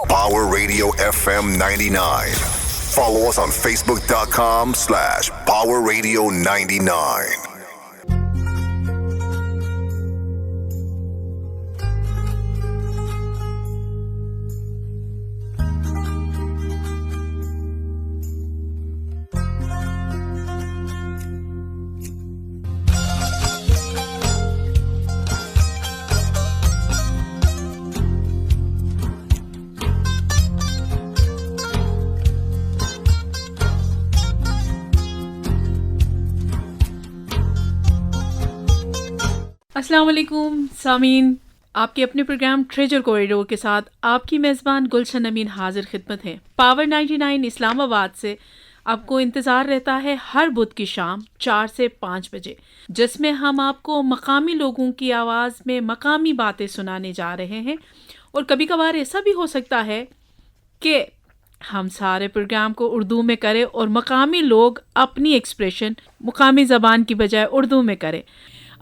Power Radio FM 99. Follow us on Facebook.com/Power Radio 99. अस्सलाम वालेकुम सामीन, आपके अपने प्रोग्राम ट्रेजर कॉरिडोर के साथ आपकी मेज़बान गुलशन अमीन हाजिर खिदमत है। पावर 99 इस्लामाबाद से आपको इंतज़ार रहता है हर बुध की शाम 4 से 5 बजे, जिसमें हम आपको मकामी लोगों की आवाज़ में मकामी बातें सुनाने जा रहे हैं। और कभी कभार ऐसा भी हो सकता है कि हम सारे प्रोग्राम को उर्दू में करें और मकामी लोग अपनी एक्सप्रेशन मुकामी ज़बान की बजाय उर्दू में करें।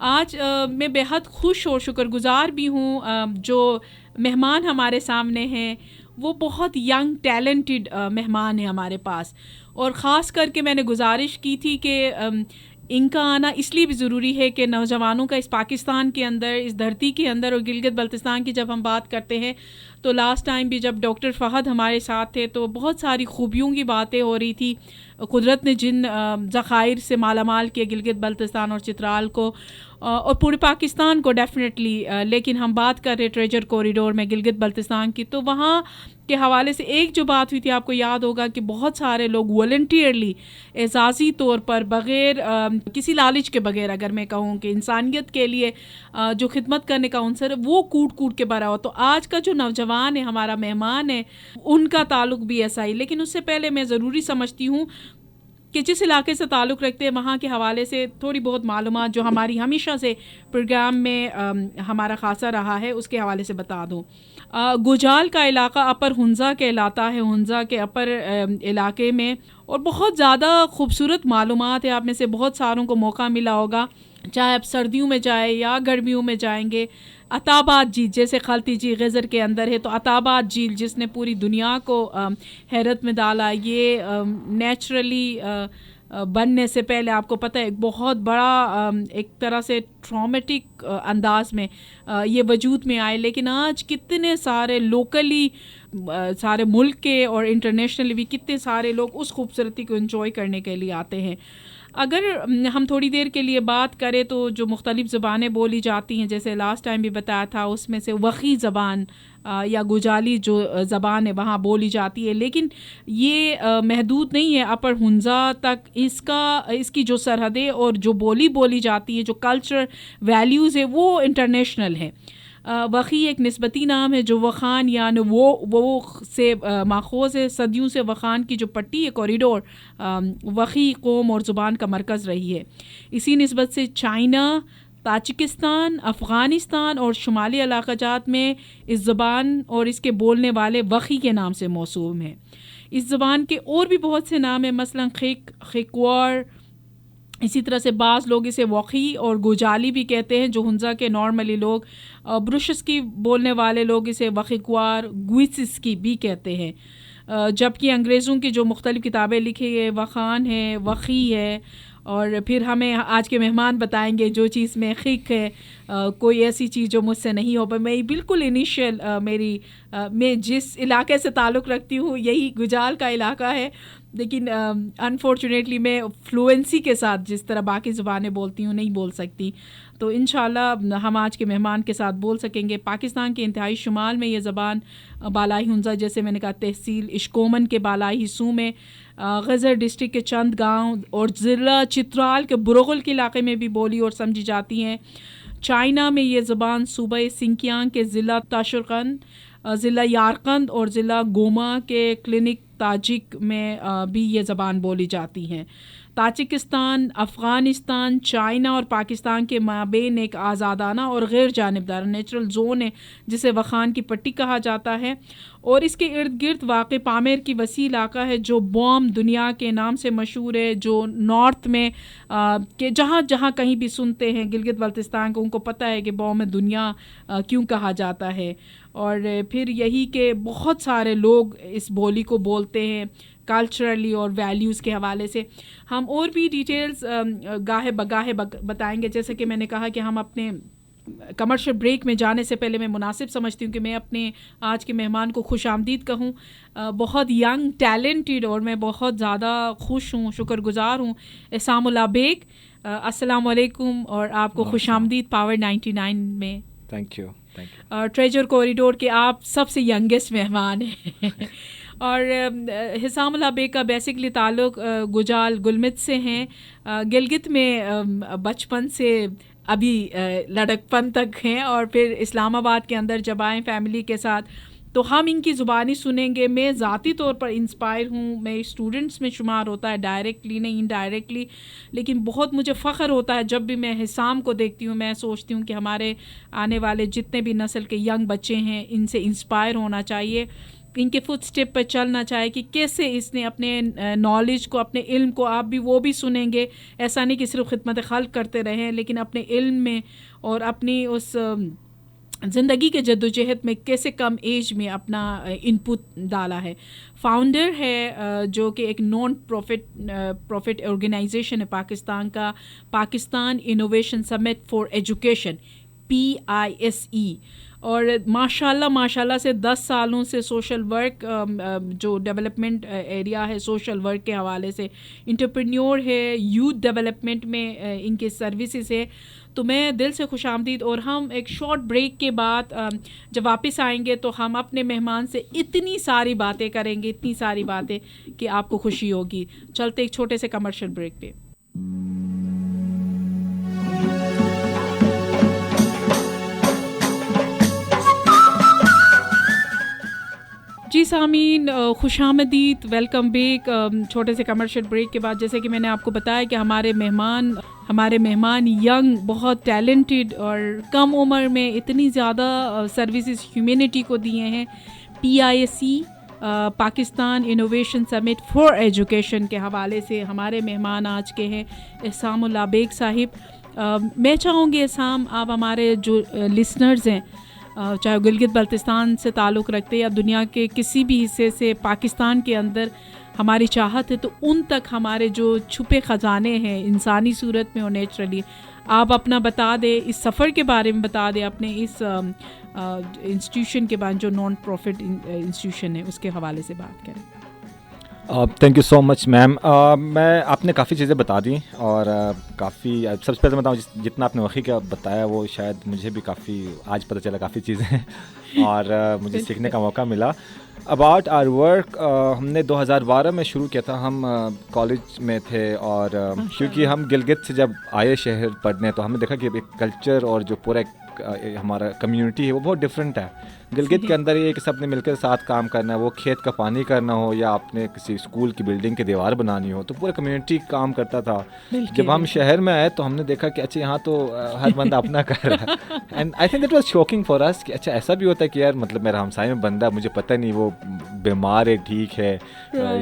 आज मैं बेहद खुश और शुक्रगुज़ार भी हूँ। जो मेहमान हमारे सामने हैं वो बहुत यंग टैलेंटेड मेहमान है हमारे पास, और ख़ास करके मैंने गुजारिश की थी कि इनका आना इसलिए भी ज़रूरी है कि नौजवानों का इस पाकिस्तान के अंदर, इस धरती के अंदर, और गिलगित बल्तिस्तान की जब हम बात करते हैं तो लास्ट टाइम भी जब डॉक्टर फ़हद हमारे साथ थे तो बहुत सारी खूबियों की बातें हो रही थी। कुदरत ने जिन ज़खायर से मालामाल किया गिलगित बल्तिस्तान और चित्राल को और पूरे पाकिस्तान को डेफिनेटली, लेकिन हम बात कर रहे ट्रेजर कॉरिडोर में गिलगित बल्तिस्तान की, तो वहाँ के हवाले से एक जो बात हुई थी, आपको याद होगा कि बहुत सारे लोग वॉलंटियरली एजाज़ी तौर पर बग़ैर किसी लालच के बग़ैर, अगर मैं कहूँ कि इंसानियत के लिए जो खिदमत करने का उनसर है वो कूट कूट के भरा हो। तो आज का जो नौजवान है, हमारा मेहमान है, उनका ताल्लुक भी ऐसा ही। लेकिन उससे पहले मैं ज़रूरी समझती हूँ कि जिस इलाके से ताल्लुक़ रखते हैं वहाँ के हवाले से थोड़ी बहुत मालूमात जो हमारी हमेशा से प्रोग्राम में हमारा ख़ासा रहा है उसके हवाले से बता दूँ। गुजाल का इलाका अपर हुंज़ा कहलाता है, हुंज़ा के अपर इलाके में, और बहुत ज़्यादा खूबसूरत मालूमात है। आप में से बहुत सारों को मौका मिला होगा, चाहे आप सर्दियों में जाए या गर्मियों में जाएंगे। अताबाद झील, जैसे खलती झील गज़र के अंदर है, तो अताबाद झील जिसने पूरी दुनिया को हैरत में डाला, ये नेचुरली बनने से पहले आपको पता है एक बहुत बड़ा एक तरह से ट्रॉमेटिक अंदाज में ये वजूद में आए। लेकिन आज कितने सारे लोकली, सारे मुल्क के और इंटरनेशनली भी कितने सारे लोग उस खूबसूरती को एंजॉय करने के लिए आते हैं। अगर हम थोड़ी देर के लिए बात करें तो जो मुख्तलिफ़ ज़बानें बोली जाती हैं, जैसे लास्ट टाइम भी बताया था, उसमें से वख़ी ज़बान या गुजाली जो ज़बान है वहाँ बोली जाती है। लेकिन ये महदूद नहीं है अपर हुंज़ा तक, इसकी जो सरहदें और जो बोली जाती है, जो कल्चर वैल्यूज़ है, वो इंटरनेशनल है। वख़ी एक निस्बती नाम है जो वख़ान यानी वो से माखोज़ है। सदियों से वख़ान की जो पट्टी है, कॉरिडोर, वख़ी कौम और ज़ुबान का मरकज़ रही है। इसी निस्बत से चाइना, ताजिकिस्तान, अफ़ग़ानिस्तान और शुमाली इलाक़ाजात में इस ज़बान और इसके बोलने वाले वख़ी के नाम से मौसूम है। इस ज़बान के और भी बहुत से नाम हैं, मसलन खिकवार। इसी तरह से बाज़ लोग इसे वख़ी और गुजाली भी कहते हैं, जो हुंज़ा के नॉर्मली लोग। ब्रुशस की बोलने वाले लोग इसे वख़िक्वार, गुइसिस की भी कहते हैं। जबकि अंग्रेज़ों की जो मुख्तलिफ़ किताबें लिखी है, वख़ान है, वख़ी है, और फिर हमें आज के मेहमान बताएंगे जो चीज़ में खिक है, कोई ऐसी चीज़ जो मुझसे नहीं हो पाई। मैं बिल्कुल इनिशियल मैं जिस इलाके से ताल्लुक़ रखती हूँ यही गुजाल का इलाका है, लेकिन अनफॉर्चुनेटली मैं फ्लुएंसी के साथ जिस तरह बाकी ज़ुबानें बोलती हूँ नहीं बोल सकती। तो इंशाल्लाह हम आज के मेहमान के साथ बोल सकेंगे। पाकिस्तान के इंतहाई शुमाल में ये ज़बान बालाई हुंज़ा, जैसे मैंने कहा, तहसील इश्कोमन के बालाई हिस्सों में, गज़र डिस्ट्रिक्ट के चंद गांव और ज़िला चित्राल के बुरगल के इलाके में भी बोली और समझी जाती हैं। चाइना में ये ज़बान सूबे सिंकियांग के ज़िला ताशुरकंद, ज़िला यारकंद और ज़िला गोमा के क्लिनिक ताजिक में भी ये ज़बान बोली जाती हैं। ताजिकिस्तान, अफ़ग़ानिस्तान, चाइना और पाकिस्तान के माबेन एक आज़ादाना और गैर जानिबदार नेचुरल जोन है जिसे वख़ान की पट्टी कहा जाता है, और इसके इर्द गिर्द वाक़ पामेर की वसी इलाका है जो बॉम दुनिया के नाम से मशहूर है, जो नॉर्थ में के जहाँ जहाँ कहीं भी सुनते हैं गिलगित बल्तिस्तान को, उनको पता है कि बॉम दुनिया क्यों कहा जाता है। और फिर यही कि बहुत सारे लोग इस बोली को बोलते हैं कल्चरली और वैल्यूज़ के हवाले से। हम और भी डिटेल्स गाहे बगाहे बताएंगे। जैसे कि मैंने कहा कि हम अपने कमर्शियल ब्रेक में जाने से पहले मैं मुनासिब समझती हूँ कि मैं अपने आज के मेहमान को खुश आमदीद कहूँ। बहुत यंग टैलेंटेड और मैं बहुत ज़्यादा खुश हूँ, शुक्रगुजार हूँ। एहसामुल्लाह बेग, अस्सलाम वालेकुम और आपको खुश आमदीद पावर 99 में। Thank you. ट्रेजर कॉरिडोर के आप सबसे यंगेस्ट मेहमान हैं और एहसामुल्लाह बेग का बेसिकली ताल्लुक़ गुजाल गुलमित से हैं। गिलगित में बचपन से अभी लड़कपन तक हैं और फिर इस्लामाबाद के अंदर जब आए फैमिली के साथ तो हम इनकी ज़ुबानी सुनेंगे। मैं ज़ाती तौर पर इंस्पायर हूँ, मैं स्टूडेंट्स में शुमार होता है, डायरेक्टली नहीं इनडायरेक्टली, लेकिन बहुत मुझे फ़ख्र होता है जब भी मैं हिसाम को देखती हूँ। मैं सोचती हूँ कि हमारे आने वाले जितने भी नस्ल के यंग बच्चे हैं इनसे इंस्पायर होना चाहिए, इनके फुट स्टेप पर चलना चाहिए कि कैसे इसने अपने नॉलेज को, अपने इल्म को, आप भी वो भी सुनेंगे। ऐसा नहीं कि सिर्फ खिदमत खल्क करते रहें, लेकिन अपने इल्म में और अपनी उस ज़िंदगी के जद्दोजहद में कैसे कम एज में अपना इनपुट डाला है। फाउंडर है जो कि एक नॉन प्रॉफिट ऑर्गेनाइजेशन है पाकिस्तान का, Pakistan innovation summit for education, PISE। और माशाल्लाह से 10 सालों से सोशल वर्क, जो डेवलपमेंट एरिया है सोशल वर्क के हवाले से, इंटरप्रेन्योर है, यूथ डेवलपमेंट में इनके सर्विसेज है। तो मैं दिल से खुश आमदीद। और हम एक शॉर्ट ब्रेक के बाद जब वापस आएंगे तो हम अपने मेहमान से इतनी सारी बातें करेंगे, इतनी सारी बातें कि आपको खुशी होगी। चलते एक छोटे से कमर्शियल ब्रेक पे। जी सामीन, खुशामदीद, वेलकम बैक। छोटे से कमर्शियल ब्रेक के बाद जैसे कि मैंने आपको बताया कि हमारे मेहमान यंग, बहुत टैलेंटेड और कम उम्र में इतनी ज़्यादा सर्विसेज ह्यूमैनिटी को दिए हैं। PISE Pakistan innovation summit for education के हवाले से हमारे मेहमान आज के हैं एहसामुल्लाह बेग साहिब। मैं चाहूँगी एहसाम, आप हमारे जो लिसनर्स हैं, चाहे गिलगित बल्तिस्तान से ताल्लुक़ रखते या दुनिया के किसी भी हिस्से से पाकिस्तान के अंदर हमारी चाहत है, तो उन तक हमारे जो छुपे ख़जाने हैं इंसानी सूरत में और नेचुरली, आप अपना बता दें, इस सफ़र के बारे में बता दें, अपने इस इंस्टीट्यूशन के बारे में जो नॉन प्रॉफिट इंस्टीट्यूशन है उसके हवाले से बात करें। Thank you so much ma'am. मैं आपने काफ़ी चीज़ें बता दी और काफ़ी सबसे पहले बताऊँ, जितना आपने वही का बताया वो शायद मुझे भी काफ़ी आज पता चला काफ़ी चीज़ें और मुझे सीखने का मौका मिला। अबाउट आवर वर्क हमने 2012 में शुरू किया था। हम कॉलेज में थे और क्योंकि हम गिलगित से जब आए शहर पढ़ने तो हमने देखा कि एक कल्चर और जो पूरा हमारा कम्युनिटी है वो बहुत डिफरेंट है। गिलगित के अंदर ये कि सब ने मिलकर साथ काम करना है, वो खेत का पानी करना हो या आपने किसी स्कूल की बिल्डिंग की दीवार बनानी हो, तो पूरा कम्युनिटी काम करता था। जब हम शहर में आए तो हमने देखा कि अच्छा यहाँ तो हर बंदा अपना कर रहा है। And I think that was shocking for us कि अच्छा ऐसा भी होता है कि यार मतलब मेरा हमसाये में बंदा, मुझे पता नहीं वो बीमार है, ठीक है,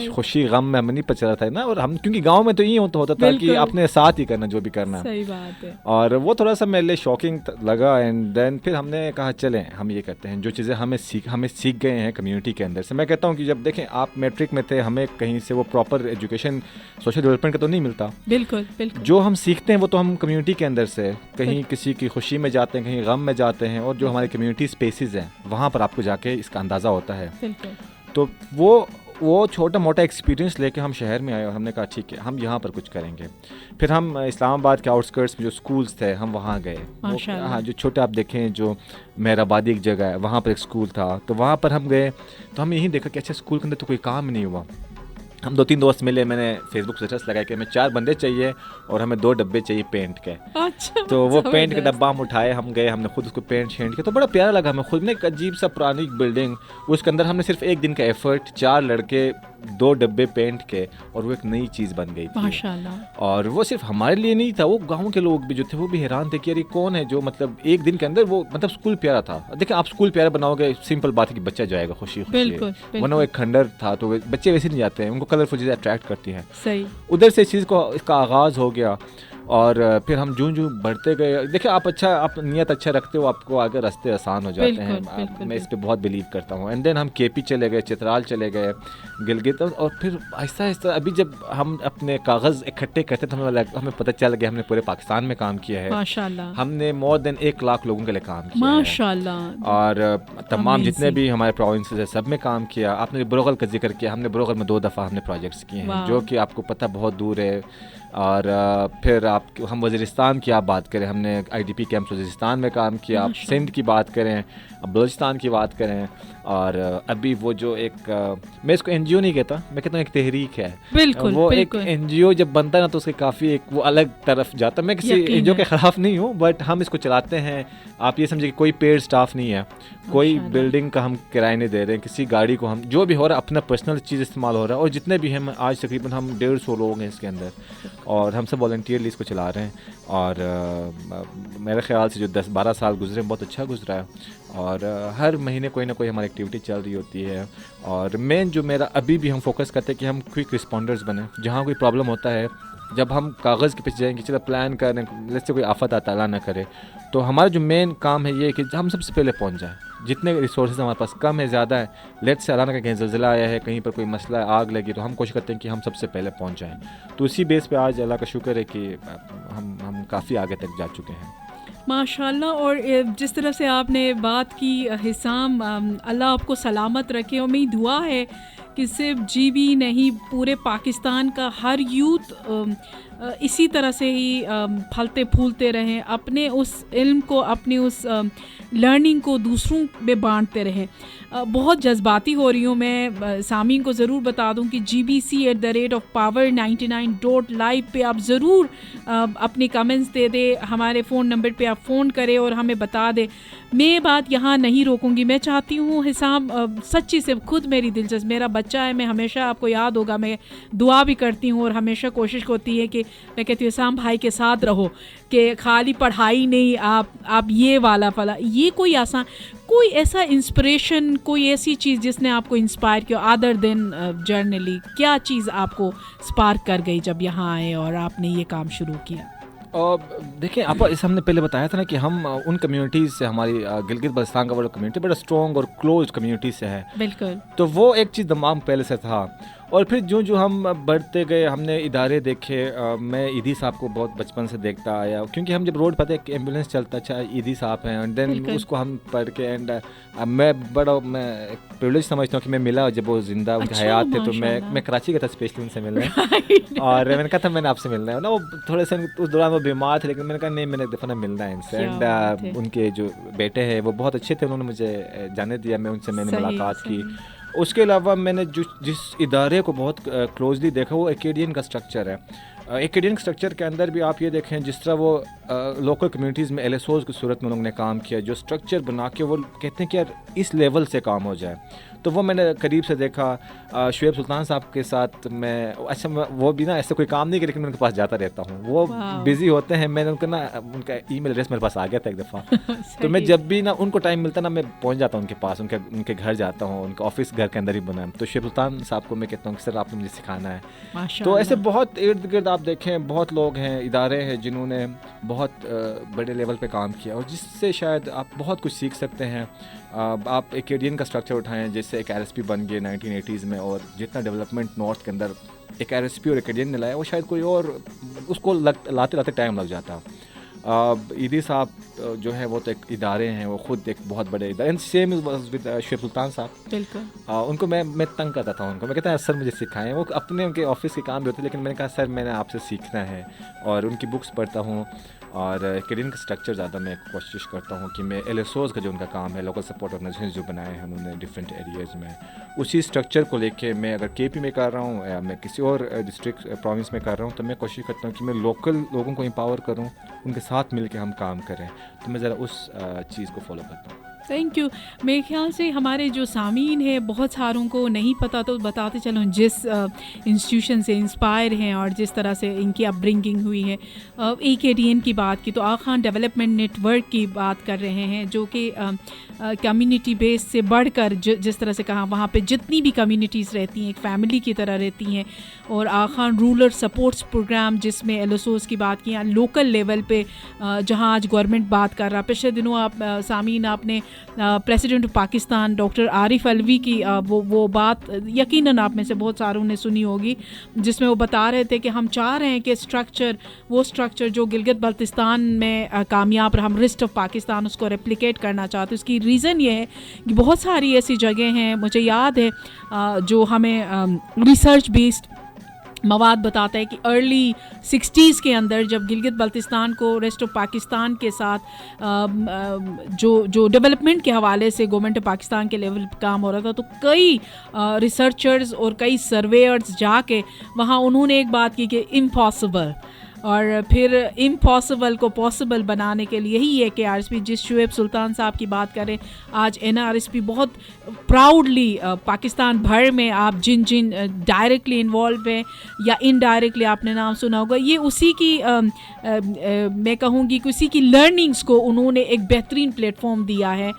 खुशी गम में हमें नहीं पता चला था ना। और हम क्योंकि गाँव में तो यही होता था कि अपने साथ ही करना जो भी करना। सही बात है। और वो थोड़ा सा मेरे लिए शॉकिंग लगा। एंड देन फिर हमने कहा चलें हम ये करते हैं, जो चीज़ें हमें सीख गए हैं कम्युनिटी के अंदर से। मैं कहता हूँ कि जब देखें आप मैट्रिक में थे, हमें कहीं से वो प्रॉपर एजुकेशन सोशल डेवलपमेंट का तो नहीं मिलता। बिल्कुल बिल्कुल। जो हम सीखते हैं वो तो हम कम्युनिटी के अंदर से, कहीं किसी की खुशी में जाते हैं, कहीं गम में जाते हैं, और जो हमारे कम्युनिटी स्पेसेस हैं वहाँ पर आपको जाके इसका अंदाज़ा होता है। तो वो छोटा मोटा एक्सपीरियंस लेके हम शहर में आए और हमने कहा ठीक है हम यहाँ पर कुछ करेंगे। फिर हम इस्लामाबाद के आउटस्कर्ट्स में जो स्कूल्स थे हम वहाँ गए। हाँ, जो छोटे आप देखें जो मेहराबादी एक जगह है वहाँ पर एक स्कूल था, तो वहाँ पर हम गए तो हम यही देखा कि अच्छा स्कूल के अंदर तो कोई काम नहीं हुआ। हम 2-3 दोस्त मिले, मैंने फेसबुक स्टेटस लगाया कि हमें 4 बंदे चाहिए और हमें 2 डब्बे चाहिए पेंट के। अच्छा, तो वो पेंट का डब्बा हम उठाए, हम गए, हमने खुद उसको पेंट शेंट किया, तो बड़ा प्यारा लगा हमें खुद ने। एक अजीब सा पुरानी बिल्डिंग, उसके अंदर हमने सिर्फ एक दिन का एफर्ट, 4 लड़के, 2 डब्बे पेंट के, और वो एक नई चीज़ बन गई थी माशाल्लाह। और वो सिर्फ हमारे लिए नहीं था, वो गाँव के लोग भी जो थे वो भी हैरान थे कि यार ये कौन है जो मतलब एक दिन के अंदर वो मतलब स्कूल प्यारा था। देखिए आप स्कूल प्यारा बनाओगे, सिंपल बात है कि बच्चा जाएगा खुशी खुशी, वरना वो एक खंडर था तो बच्चे वैसे नहीं जाते हैं, उनको कलरफुल चीज़ें अट्रैक्ट करती हैं। सही। उधर से इस चीज़ को इसका आगाज़ हो गया और फिर हम जूं बढ़ते गए। देखिए आप नियत अच्छा रखते हो, आपको आगे रास्ते आसान हो जाते हैं। मैं इस पर बहुत बिलीव करता हूँ। एंड देन हम केपी चले गए, चित्राल चले गए, गिलगित, और फिर आहिस्ता आहिस्ता अभी जब हम अपने कागज़ इकट्ठे करते तो हमें पता चल गया हमने पूरे पाकिस्तान में काम किया है माशाल्लाह। हमने मोर देन 1 लाख लोगों के लिए काम किया माशाल्लाह। और तमाम जितने भी हमारे प्रोविंसेस है सब में काम किया। आपने बुरोगल का जिक्र किया, हमने बुरोगल में 2 दफ़ा हमने प्रोजेक्ट्स किए हैं, जो कि आपको पता बहुत दूर है। और फिर हम वज़ीरिस्तान की आप बात करें, हमने IDP कैंप वज़ीरिस्तान में काम किया। आप सिंध की बात करें, बलूचिस्तान की बात करें, और अभी वो जो एक मैं इसको NGO नहीं कहता, मैं कहता हूँ एक तहरीक है। बिल्कुल, वो बिल्कुल। एक NGO जब बनता है ना तो उसके काफ़ी एक वो अलग तरफ जाता है। मैं किसी NGO के ख़िलाफ़ नहीं हूँ, बट हम इसको चलाते हैं। आप ये समझिए कि कोई पेड स्टाफ नहीं है, कोई बिल्डिंग का हम किराए नहीं दे रहे हैं, किसी गाड़ी को हम जो भी हो रहा है अपना पर्सनल चीज़ इस्तेमाल हो रहा है। और जितने भी हम आज तकरीबन हम 150 लोग हैं इसके अंदर, और हम सब वॉलंटियरली इसको चला रहे हैं। और मेरे ख्याल से जो 10-12 साल गुजरे बहुत अच्छा गुजरा है, और हर महीने कोई ना कोई हमारी एक्टिविटी चल रही होती है। और मेन जो मेरा अभी भी हम फोकस करते हैं कि हम क्विक रिस्पॉन्डर्स बने। जहाँ कोई प्रॉब्लम होता है, जब हम कागज़ के पीछे जाएंगे, चलो प्लान करें, जैसे कोई आफत आता अल्लाह ना करे, तो हमारा जो मेन काम है ये कि हम सबसे पहले पहुंच जाएं। जितने रिसोर्सेज हमारे पास कम है ज़्यादा है, लेट्स से अल्लाह ना कहीं ज़लज़ला आया है, कहीं पर कोई मसला है, आग लगी, तो हम कोशिश करते हैं कि हम सबसे पहले पहुंच जाएं। तो उसी बेस पे आज अल्लाह का शुक्र है कि हम काफ़ी आगे तक जा चुके हैं माशाल्लाह। और जिस तरह से आपने बात की हिसाम, अल्लाह आपको सलामत रखे। और मेरी दुआ है कि सिर्फ GB नहीं, पूरे पाकिस्तान का हर यूथ इसी तरह से ही फलते फूलते रहें, अपने उस इल्म को, अपनी उस लर्निंग को दूसरों में बांटते रहें। बहुत जज्बाती हो रही हूँ मैं, सामीन को ज़रूर बता दूँ कि gbc@power99.live पे आप ज़रूर अपनी कमेंट्स दे दें, हमारे फ़ोन नंबर पे आप फ़ोन करें और हमें बता दें। मैं बात यहाँ नहीं रोकूंगी, मैं चाहती हूँ हिसाब, सच्ची से खुद मेरी दिलचस्प, मेरा बच्चा है, मैं हमेशा, आपको याद होगा, मैं दुआ भी करती हूँ और हमेशा कोशिश होती है कि मैं कहती हूँ हिसाम भाई के साथ रहो, कि खाली पढ़ाई नहीं, आप ये वाला फला, ये कोई आसान, कोई ऐसा इंस्पिरेशन, कोई ऐसी चीज़ जिसने आपको इंस्पायर किया अदर देन जर्नली, क्या चीज़ आपको स्पार्क कर गई जब यहाँ आए और आपने ये काम शुरू किया? और देखिए, आप इस हमने पहले बताया था ना कि हम उन कम्युनिटीज़ से, हमारी गिलगित बल्तिस्तान का बड़ा कम्युनिटी बड़ा स्ट्रॉन्ग और क्लोज कम्युनिटी से है। बिल्कुल। तो वो एक चीज़ दिमाग पहले से था। और फिर जो हम बढ़ते गए, हमने इदारे देखे। मैं ईदी साहब को बहुत बचपन से देखता आया, क्योंकि हम जब रोड पर एक एम्बुलेंस चलता, अच्छा ईदी साहब हैं, एंड देन उसको हम पढ़ के, एंड मैं प्रिविलेज समझता हूँ कि मैं मिला जब वो जिंदा, उनके हयात थे। तो मैं कराची गया था स्पेशली उनसे मिलने और मैंने कहा था मैंने आपसे मिलना है ना। वो थोड़े से उस दौरान वो बीमार थे, लेकिन मैंने कहा नहीं, मैंने एक दफ़ा ना मिलना है इनसे। एंड उनके जो बेटे हैं वो बहुत अच्छे थे, उन्होंने मुझे जाने दिया, मैंने मुलाकात की। उसके अलावा मैंने जिस इदारे को बहुत क्लोजली देखा वो एकेडियन का स्ट्रक्चर है। एकेडियन स्ट्रक्चर के अंदर भी आप ये देखें, जिस तरह वो लोकल कम्युनिटीज़ में LSOs की सूरत में उन्होंने काम किया, जो स्ट्रक्चर बना के वो कहते हैं कि यार इस लेवल से काम हो जाए, तो वो मैंने करीब से देखा। शुएब सुल्तान साहब के साथ मैं, अच्छा वो भी ना ऐसे कोई काम नहीं किया, लेकिन मैं उनके पास जाता रहता हूँ। वो बिज़ी होते हैं, मैंने उनका ईमेल एड्रेस मेरे पास आ गया था एक दफ़ा तो मैं जब भी ना उनको टाइम मिलता ना, मैं पहुँच जाता हूँ उनके पास, उनके घर जाता हूँ। उनका ऑफिस घर के अंदर ही बना है। तो शुएब सुल्तान साहब को मैं कहता हूँ कि सर आपने मुझे सिखाना है। तो ऐसे बहुत इर्द गिर्द आप देखें, बहुत लोग हैं, इदारे हैं जिन्होंने बहुत बड़े लेवल पे काम किया, और जिससे शायद आप बहुत कुछ सीख सकते हैं। आप एकेडियन का स्ट्रक्चर उठाएं, जैसे एक RSP बन गए 1980s में, और जितना डेवलपमेंट नॉर्थ के अंदर एक RSP और एकेडियन ने लाया, वो शायद कोई और उसको लाते टाइम लग जाता। ईदी साहब जो है वो तो एक इदारे हैं, वो खुद एक बहुत बड़े इदारे। सेम विद शुएब सुल्तान साहब। बिल्कुल। उनको मैं तंग करता था उनको, मैं कहता सर मुझे सिखाएं। वो अपने उनके ऑफिस के काम भी होते, लेकिन मैंने कहा सर मैंने आपसे सीखना है, और उनकी बुक्स पढ़ता हूँ। और एकेडियन का स्ट्रक्चर ज़्यादा मैं कोशिश करता हूँ कि मैं LSOs का जो उनका काम है, लोकल सपोर्ट ऑर्गेनाइजेशन जो बनाए हैं उन्होंने डिफरेंट एरियाज़ में, उसी स्ट्रक्चर को लेके मैं अगर KP में कर रहा हूँ या मैं किसी और डिस्ट्रिक्ट प्रोविंस में कर रहा हूँ, तो मैं कोशिश करता हूँ कि मैं लोकल लोगों को एम्पावर करूँ, उनके साथ मिल के हम काम करें। तो मैं ज़रा उस चीज़ को फॉलो करता हूँ। Thank you. मेरे ख्याल से हमारे जो सामीन है बहुत सारों को नहीं पता, तो बताते चलो जिस इंस्टीट्यूशन से इंस्पायर हैं और जिस तरह से इनकी अपब्रिंगिंग हुई है। AKDN की बात की तो आगा खान डेवलपमेंट नेटवर्क की बात कर रहे हैं, जो कि कम्युनिटी बेस से बढ़कर जिस तरह से कहा वहाँ पे जितनी भी कम्युनिटीज़ रहती हैं एक फ़ैमिली की तरह रहती हैं। और आगा खान रूरल सपोर्ट्स प्रोग्राम जिसमें LSOs की बात की, लोकल लेवल पे जहाँ आज गवर्नमेंट बात कर रहा। पिछले दिनों आप सामीन आपने president of Pakistan doctor Arif Alvi की वो बात यकीनन आप में से बहुत सारों ने सुनी होगी, जिसमें वो बता रहे थे कि हम चाह रहे हैं कि वो स्ट्रक्चर जो गिलगित बल्तिस्तान में कामयाब रहा, हम रिस्ट ऑफ पाकिस्तान उसको रेप्लिकेट करना चाहते हैं। उसकी रीज़न ये है कि बहुत सारी ऐसी जगह हैं, मुझे याद है जो हमें रिसर्च बेस्ड मवाद बताता है कि अर्ली 60s के अंदर जब गिलगित बल्तिस्तान को रेस्ट ऑफ पाकिस्तान के साथ जो डेवलपमेंट के हवाले से गवर्नमेंट ऑफ पाकिस्तान के लेवल पर काम हो रहा था, तो कई रिसर्चर्स और कई सर्वेयर्स जाके वहाँ उन्होंने एक बात की कि इम्पॉसिबल, और फिर इम्पॉसिबल को पॉसिबल बनाने के लिए ही है कि RSP जिस शुएब सुल्तान साहब की बात करें, आज NRSP बहुत प्राउडली पाकिस्तान भर में आप जिन डायरेक्टली इन्वॉल्व हैं या इनडायरेक्टली आपने नाम सुना होगा, ये उसी की मैं कहूँगी कि उसी की लर्निंग्स को उन्होंने एक बेहतरीन प्लेटफॉर्म दिया है।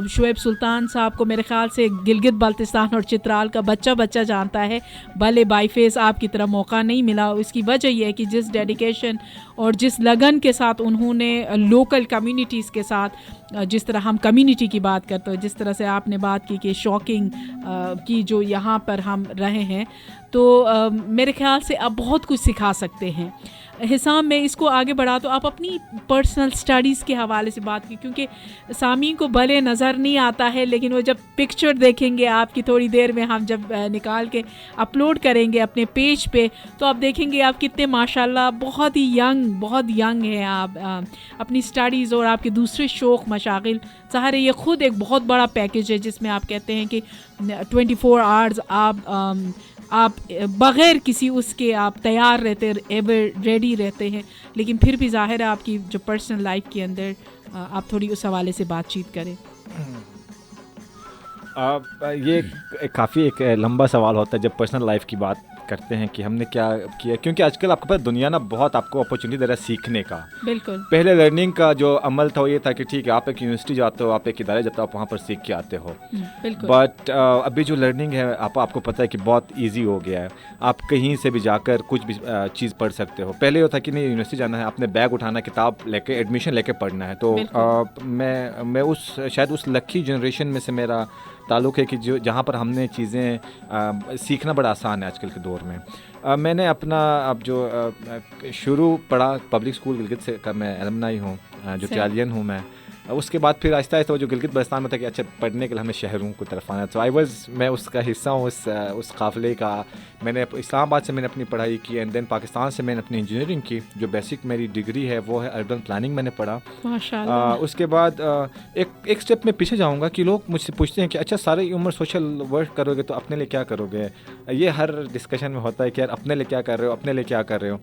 शुएब सुल्तान साहब को मेरे ख्याल से गिलगित बाल्तिस्तान और चित्राल का बच्चा जानता है, भले बाई फेस आपकी तरह मौका नहीं मिला। इसकी वजह यह है कि जिस डेडिकेशन और जिस लगन के साथ उन्होंने लोकल कम्युनिटीज़ के साथ, जिस तरह हम कम्युनिटी की बात करते हैं, जिस तरह से आपने बात की कि शॉकिंग की जो यहाँ पर हम रहे हैं, तो मेरे ख्याल से आप बहुत कुछ सिखा सकते हैं। हिसाब में इसको आगे बढ़ा तो आप अपनी पर्सनल स्टडीज़ के हवाले से बात की, क्योंकि सामीन को भले नज़र नहीं आता है, लेकिन वो जब पिक्चर देखेंगे आपकी थोड़ी देर में हम जब निकाल के अपलोड करेंगे अपने पेज पे, तो आप देखेंगे आप कितने माशाल्लाह बहुत यंग हैं आप। अपनी स्टडीज़ और आपके दूसरे शौक़ मशागिल ज़ाहिर है ये ख़ुद एक बहुत बड़ा पैकेज है, जिसमें आप कहते हैं कि 24 आवर्स आप बग़ैर किसी उसके आप तैयार रहते, एवर रेडी रहते हैं। लेकिन फिर भी ज़ाहिर है आपकी जो पर्सनल लाइफ के अंदर आप थोड़ी उस हवाले से बातचीत करें। ये काफ़ी एक लंबा सवाल होता है जब पर्सनल लाइफ की बात करते हैं कि हमने क्या किया, क्योंकि आजकल आपको पता दुनिया ना बहुत आपको अपॉर्चुनिटी दे रहा है सीखने का। बिल्कुल। पहले लर्निंग का जो अमल था वो ये था कि ठीक है आप एक यूनिवर्सिटी जाते हो, आप एक इदारे जाते हो, आप वहाँ पर सीख के आते हो। बट अभी जो लर्निंग है आपको पता है कि बहुत ईजी हो गया है, आप कहीं से भी जाकर कुछ भी चीज़ पढ़ सकते हो। पहले होता कि नहीं यूनिवर्सिटी जाना है, आपने बैग उठाना, किताब लेके एडमिशन लेके पढ़ना है। तो मैं शायद उस लकी जनरेशन में से मेरा ताल्लुक़ है कि जो जहाँ पर हमने चीज़ें सीखना बड़ा आसान है आजकल के दौर में। मैंने अपना अब जो शुरू पढ़ा पब्लिक स्कूल गिलगित से का, मैं एलमनाई हूँ, जो चालियन हूँ मैं। उसके बाद फिर आहिस्ता आहिस्ता जो गिलगित बल्तिस्तान में था कि अच्छा पढ़ने के लिए हमें शहरों की तरफ आना, तो मैं उसका हिस्सा हूँ उस काफ़िले का। मैंने इस्लामाबाद से मैंने अपनी पढ़ाई की, एंड देन पाकिस्तान से मैंने अपनी इंजीनियरिंग की। जो बेसिक मेरी डिग्री है वो है अर्बन प्लानिंग मैंने पढ़ा। माशाअल्लाह। उसके बाद एक स्टेप में पीछे जाऊँगा कि लोग मुझसे पूछते हैं कि अच्छा सारी उम्र सोशल वर्क करोगे तो अपने लिए क्या करोगे। ये हर डिस्कशन में होता है कि यार अपने लिए क्या कर रहे हो, अपने लिए क्या कर रहे हो।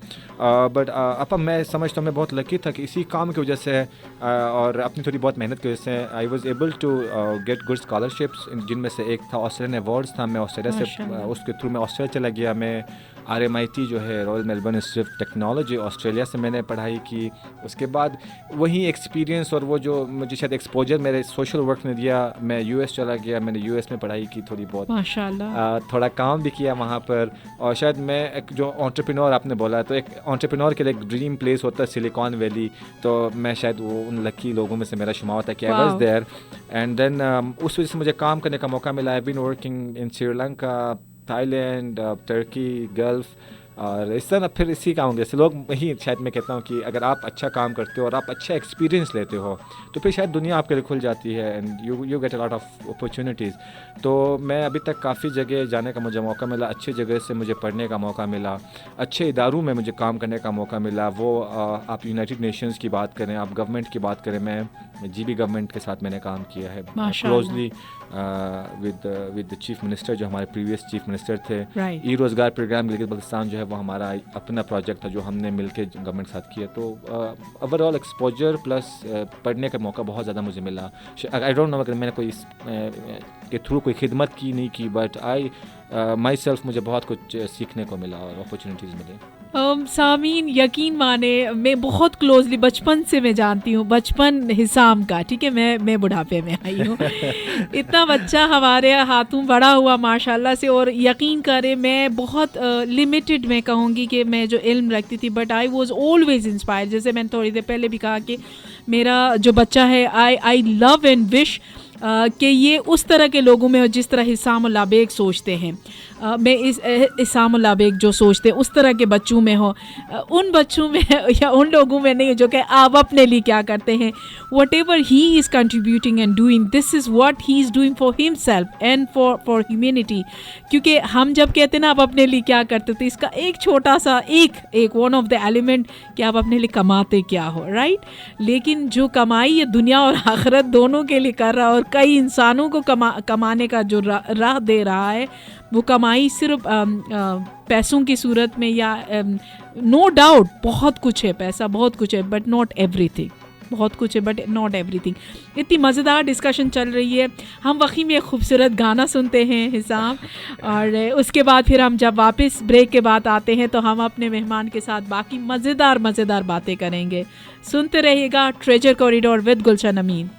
बट अब मैं समझता हूँ मैं बहुत लकी था कि इसी काम की वजह से और अपनी थोड़ी बहुत मेहनत की वजह से I was able to get good scholarships, जिनमें से एक था ऑस्ट्रेलियन अवार्ड्स था। मैं ऑस्ट्रेलिया से उसके थ्रू मैं ऑस्ट्रेलिया चला गया। मैं RMIT जो है royal Melbourne institute of technology Australia से मैंने पढ़ाई की। उसके बाद वही एक्सपीरियंस और वो जो मुझे शायद एक्सपोजर मेरे सोशल वर्क ने दिया, मैं US चला गया, मैंने US में पढ़ाई की थोड़ी बहुत, माशाल्लाह। थोड़ा काम भी किया वहाँ पर। और शायद मैं एक जो एंटरप्रेन्योर आपने बोला, तो एक एंटरप्रेन्योर के लिए एक ड्रीम प्लेस होता है सिलिकॉन वैली, तो मैं शायद वो उन लकी लोगों में से मेरा शुमार होता है कि I was there. And then उस वजह से मुझे काम करने का मौका मिला। I been working in Sri Lanka, Thailand, Turkey, Gulf, और इस तरह फिर इसी काम जैसे लोग वही शायद मैं कहता हूँ कि अगर आप अच्छा काम करते हो और आप अच्छा एक्सपीरियंस लेते हो तो फिर शायद दुनिया आपके लिए खुल जाती है, and you get a lot of opportunities. तो मैं अभी तक काफ़ी जगह जाने का मुझे मौका मिला, अच्छी जगह से मुझे पढ़ने का मौका मिला, अच्छे इदारों में मुझे काम करने का मौका मिला। वो आप यूनाइटेड नेशंस की बात करें, आप गवर्नमेंट की बात करें, मैं GB गवर्नमेंट के साथ मैंने काम किया है closely with the chief minister, जो हमारे प्रीवियस चीफ मिनिस्टर थे। ई रोज़गार प्रोग्राम गिलगित बल्तिस्तान जो है वो हमारा अपना प्रोजेक्ट था जो हमने मिलके गवर्नमेंट के साथ किया। तो ओवरऑल एक्सपोजर प्लस पढ़ने का मौका बहुत ज़्यादा मुझे मिला। आई डोंट नो अगर मैंने कोई के थ्रू कोई खिदमत की नहीं की, बट आई माई सेल्फ मुझे बहुत कुछ सीखने को मिला और अपॉर्चुनिटीज़ मिली। सामीन यकीन माने मैं बहुत क्लोजली बचपन से मैं जानती हूँ, बचपन हिसाम का, ठीक है, मैं बुढ़ापे में आई हूँ। इतना बच्चा हमारे हाथों बड़ा हुआ माशाल्लाह से, और यकीन करें मैं बहुत लिमिटेड मैं कहूँगी कि मैं जो इल्म रखती थी, but I was always inspired. जैसे मैंने थोड़ी देर पहले भी कहा कि मेरा जो बच्चा है आई लव एंड विश कि ये उस तरह के लोगों में हो जिस तरह हिसाम उल्लाह बेग सोचते हैं। मैं इस हिसाम उल्लाह बेग जो सोचते हैं उस तरह के बच्चों में हो, उन बच्चों में या उन लोगों में नहीं जो कि आप अपने लिए क्या करते हैं। What ever he is contributing and doing, this is what he is doing for himself and for humanity. क्योंकि हम जब कहते हैं ना आप अपने लिए क्या करते, तो इसका एक छोटा सा एक वन ऑफ द एलिमेंट कि आप अपने लिए कमाते क्या हो, राइट। लेकिन जो कमाई ये दुनिया और आखिरत दोनों के लिए कर रहा है, और कई इंसानों को कमाने का जो राह दे रहा है, वो कमाई सिर्फ पैसों की सूरत में, या नो डाउट बहुत कुछ है, पैसा बहुत कुछ है, बट नॉट एवरीथिंग। बहुत कुछ है बट नॉट एवरीथिंग। इतनी मज़ेदार डिस्कशन चल रही है। हम वक़ी में एक खूबसूरत गाना सुनते हैं हिसाम, और उसके बाद फिर हम जब वापस ब्रेक के बाद आते हैं तो हम अपने मेहमान के साथ बाकी मज़ेदार बातें करेंगे। सुनते रहिएगा ट्रेजर कॉरिडोर विद गुलशन अमीन।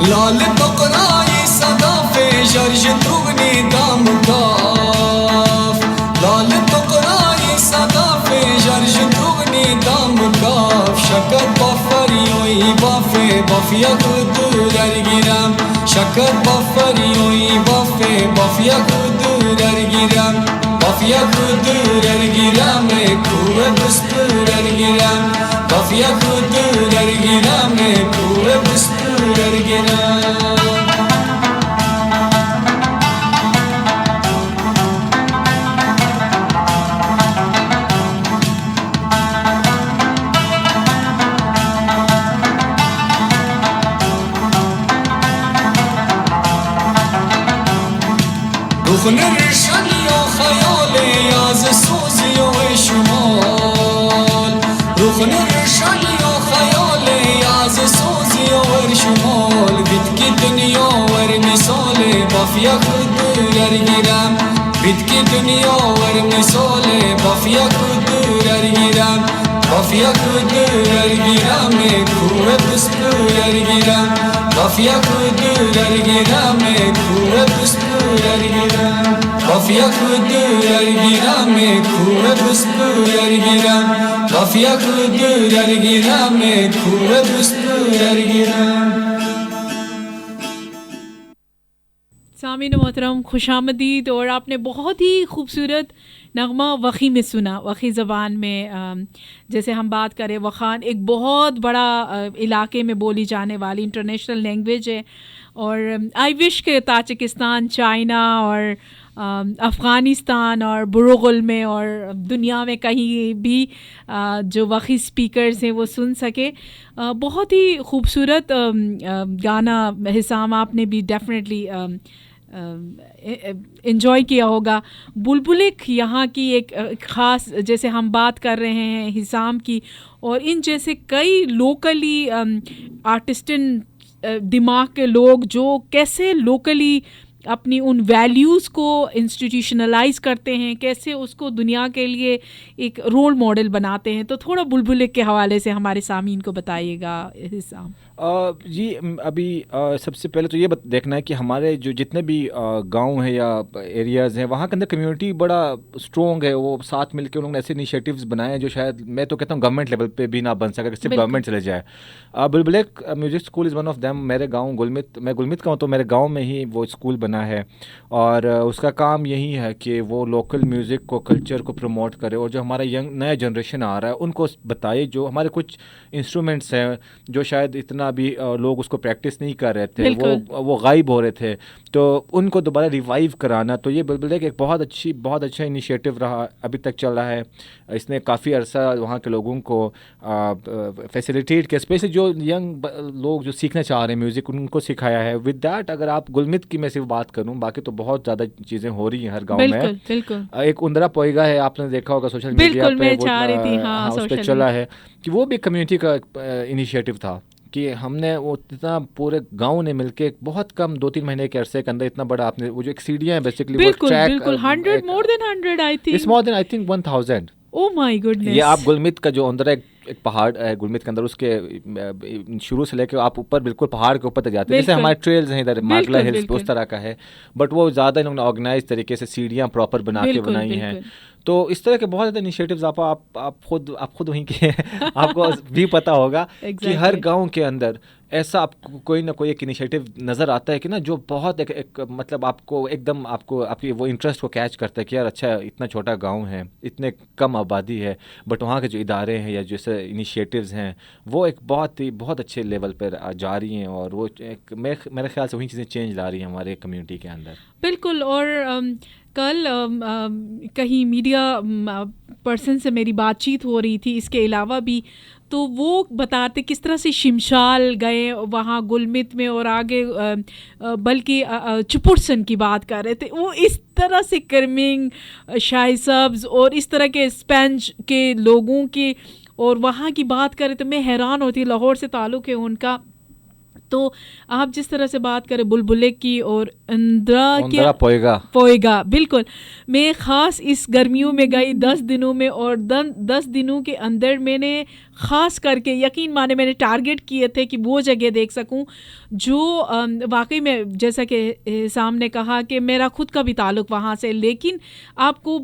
लाल बकराई सदाफे जर्ज तुगनी दाम काफ, लाल बकराई सदाफे जर्ज तुगनी दाम काफ, शकर बफरियोई बाफे बफिया कुदुरर गिराम, शकर बफरियोई buffet बफिया कुदुरर Giram, बफिया Bafyakudur ergirame kuve buspur ergiram Bafyakudur ergirame kuve buspur ergiram Ruhunur şaniyo hayale yaz soziyo şumal Ruhunur şaniyo hayale yaz soziyo şumal Bitki dünya ver misale bafya kudur ergiram Bitki dünya ver misale bafya kudur ergiram Bafya kudur ergiram kuve buspur ergiram Bafya kudur ergiram kuve buspur ergiram Bafya kudur ergiram kuve buspur ergiram Bafya kudur ergiram kuve buspur ergiram सामीन मोहतरम खुशामदीद। और आपने बहुत ही खूबसूरत नगमा वख़ी में सुना, वख़ी ज़बान में। जैसे हम बात करें, वख़ान एक बहुत बड़ा इलाके में बोली जाने वाली इंटरनेशनल लैंग्वेज है। और आई विश के ताजिकिस्तान, चाइना और अफ़गानिस्तान और बुरुगुल में और दुनिया में कहीं भी जो वख़ी स्पीकर्स हैं वो सुन सके। बहुत ही खूबसूरत गाना हिसाम आपने भी डेफिनेटली इन्जॉय किया होगा। बुलबुलिक यहाँ की एक ख़ास, जैसे हम बात कर रहे हैं हिसाम की, और इन जैसे कई लोकली आर्टिस्टन दिमाग के लोग जो कैसे लोकली अपनी उन वैल्यूज़ को इंस्टीट्यूशनलाइज करते हैं, कैसे उसको दुनिया के लिए एक रोल मॉडल बनाते हैं। तो थोड़ा बुलबुलिक के हवाले से हमारे सामीन को बताइएगा हिसाम। जी अभी सबसे पहले तो ये देखना है कि हमारे जो जितने भी गांव हैं या एरियाज़ हैं वहाँ के अंदर कम्युनिटी बड़ा स्ट्रॉन्ग है। वो साथ मिलकर उन्होंने ऐसे इनिशिएटिव्स बनाए हैं जो शायद मैं तो कहता हूँ गवर्नमेंट लेवल पे भी ना बन सके, सिर्फ गवर्नमेंट चले जाए। Bulbulik music school is one of them. मेरे गाँव गुलमित, मैं गुलमित का हूँ, तो मेरे गाँव में ही वो स्कूल बना है और उसका काम यही है कि वो लोकल म्यूज़िक को, कल्चर को प्रमोट करे और जो हमारा यंग नया जनरेशन आ रहा है उनको बताए जो हमारे कुछ इंस्ट्रूमेंट्स हैं जो शायद इतना भी लोग उसको प्रैक्टिस नहीं कर रहे थे, वो गायब हो रहे थे, तो उनको दोबारा रिवाइव कराना। तो ये बुलबुलिक एक बहुत अच्छा इनिशिएटिव रहा, अभी तक चल रहा है। इसने काफ़ी अरसा वहाँ के लोगों को फैसिलिटेट किया, स्पेशली जो यंग लोग जो सीखना चाह रहे हैं म्यूज़िक उनको सिखाया है। विद दैट अगर आप गुलमित की मैं सिर्फ बात करूँ, बाकी तो बहुत ज़्यादा चीज़ें हो रही हैं हर गाँव में। बिल्कुल। एक उंदरा पोएगा है, आपने देखा होगा सोशल मीडिया पे, उस पर चला है कि वो भी कम्युनिटी का इनिशिएटिव था कि हमने वो इतना पूरे गांव ने मिलके बहुत कम 2-3 महीने के अरसे के अंदर इतना बड़ा आपने वो जो एक सीढ़ियाँ हैं बेसिकली वो track 100 more than 100 I think. It's more than I think 1000. Oh my goodness. ये आप गुलमित का जो अंदर एक पहाड़ है गुलमित के अंदर, उसके शुरू से लेकर आप ऊपर बिल्कुल पहाड़ के ऊपर तक जाते हैं। जैसे हमारे ट्रेल्स हैं इधर मार्गला हिल्स उस तरह का है, बट वो ज़्यादा इन्होंने ऑर्गेनाइज तरीके से सीढ़ियाँ प्रॉपर बना के बनाई हैं। तो इस तरह के बहुत ज़्यादा इनिशिएटिव्स आप खुद वहीं के आपको भी पता होगा कि हर गांव के अंदर ऐसा आपको कोई ना कोई एक इनिशिएटिव नज़र आता है कि ना जो बहुत एक मतलब आपको एकदम आपकी वो इंटरेस्ट को कैच करता है कि यार अच्छा इतना छोटा गांव है, इतने कम आबादी है, बट वहाँ के जो इदारे हैं या जैसे इनिशिएटिव्स हैं वो एक बहुत अच्छे लेवल पर जा रही हैं और वो एक मेरे ख्याल से वही चीज़ें चेंज ला रही हैं हमारे कम्युनिटी के अंदर। बिल्कुल। और कल कहीं मीडिया पर्सन से मेरी बातचीत हो रही थी इसके अलावा भी, तो वो बताते किस तरह से शिमशाल गए वहाँ गुलमित में और आगे बल्कि चुपुरसन की बात कर रहे थे। वो इस तरह से करमिंग, शाही सब्ज़ और इस तरह के स्पेंज के लोगों की और वहाँ की बात करें तो मैं हैरान होती। लाहौर से ताल्लुक़ है उनका। तो आप जिस तरह से बात करें बुलबुलिक की और उंदरा पोएगा, बिल्कुल। मैं ख़ास इस गर्मियों में गई 10 दिनों में और 10 दिनों के अंदर मैंने ख़ास करके यकीन माने मैंने टारगेट किए थे कि वो जगह देख सकूं जो वाकई में जैसा कि सामने कहा कि मेरा खुद का भी ताल्लुक़ वहाँ से, लेकिन आपको